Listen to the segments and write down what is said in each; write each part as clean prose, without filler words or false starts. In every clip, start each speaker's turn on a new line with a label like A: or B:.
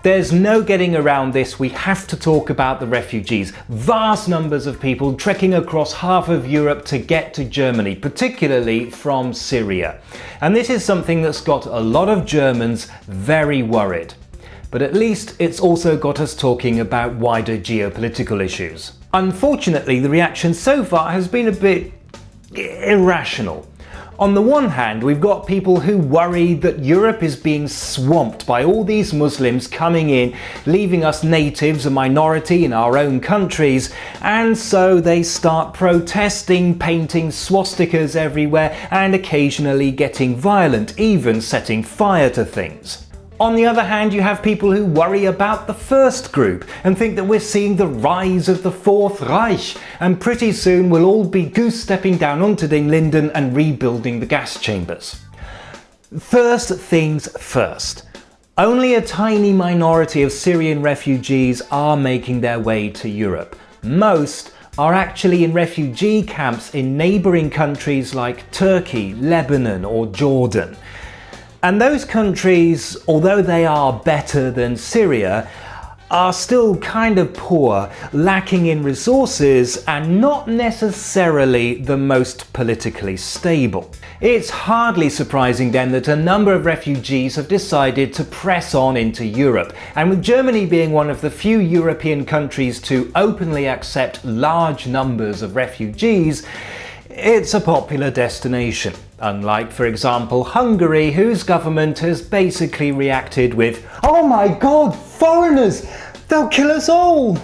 A: There's no getting around this. We have to talk about the refugees. Vast numbers of people trekking across half of Europe to get to Germany, particularly from Syria. And this is something that's got a lot of Germans very worried. But at least it's also got us talking about wider geopolitical issues. Unfortunately, the reaction so far has been a bit irrational. On the one hand, we've got people who worry that Europe is being swamped by all these Muslims coming in, leaving us natives a minority in our own countries, and so they start protesting, painting swastikas everywhere, and occasionally getting violent, even setting fire to things. On the other hand, you have people who worry about the first group and think that we're seeing the rise of the Fourth Reich, and pretty soon we'll all be goose-stepping down onto den Linden and rebuilding the gas chambers. First things first. Only a tiny minority of Syrian refugees are making their way to Europe. Most are actually in refugee camps in neighbouring countries like Turkey, Lebanon or Jordan. And those countries, although they are better than Syria, are still kind of poor, lacking in resources, and not necessarily the most politically stable. It's hardly surprising then that a number of refugees have decided to press on into Europe, and with Germany being one of the few European countries to openly accept large numbers of refugees, it's a popular destination, unlike, for example, Hungary, whose government has basically reacted with, "Oh my God, foreigners! They'll kill us all!"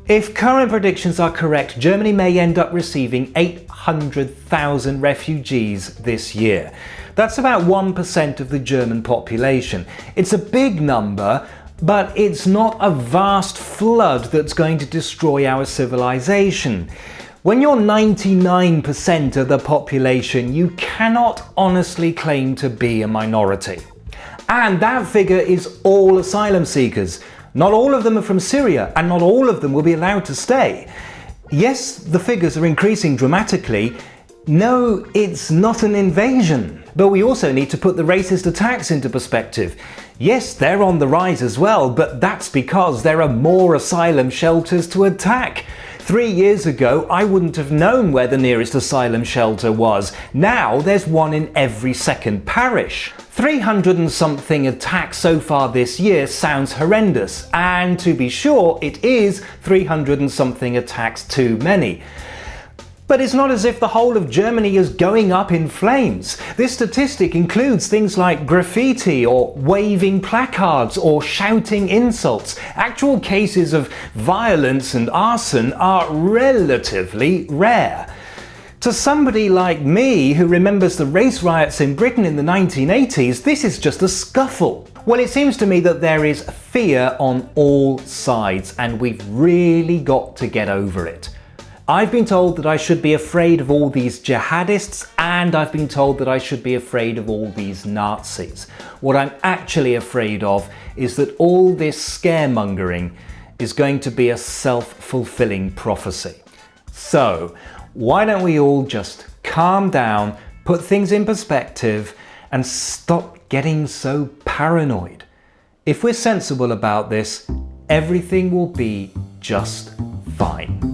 A: If current predictions are correct, Germany may end up receiving 800,000 refugees this year. That's about 1% of the German population. It's a big number, but it's not a vast flood that's going to destroy our civilization. When you're 99% of the population, you cannot honestly claim to be a minority. And that figure is all asylum seekers. Not all of them are from Syria, and not all of them will be allowed to stay. Yes, the figures are increasing dramatically. No, it's not an invasion. But we also need to put the racist attacks into perspective. Yes, they're on the rise as well, but that's because there are more asylum shelters to attack. 3 years ago, I wouldn't have known where the nearest asylum shelter was. Now there's one in every second parish. 300 and something attacks so far this year sounds horrendous, and to be sure, it is 300 and something attacks too many. But it's not as if the whole of Germany is going up in flames. This statistic includes things like graffiti or waving placards or shouting insults. Actual cases of violence and arson are relatively rare. To somebody like me who remembers the race riots in Britain in the 1980s, this is just a scuffle. Well, it seems to me that there is fear on all sides, and we've really got to get over it. I've been told that I should be afraid of all these jihadists, and I've been told that I should be afraid of all these Nazis. What I'm actually afraid of is that all this scaremongering is going to be a self-fulfilling prophecy. So, why don't we all just calm down, put things in perspective, and stop getting so paranoid? If we're sensible about this, everything will be just fine.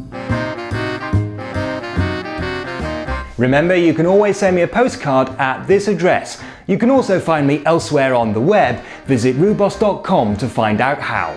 A: Remember, you can always send me a postcard at this address. You can also find me elsewhere on the web. Visit Rewboss.com to find out how.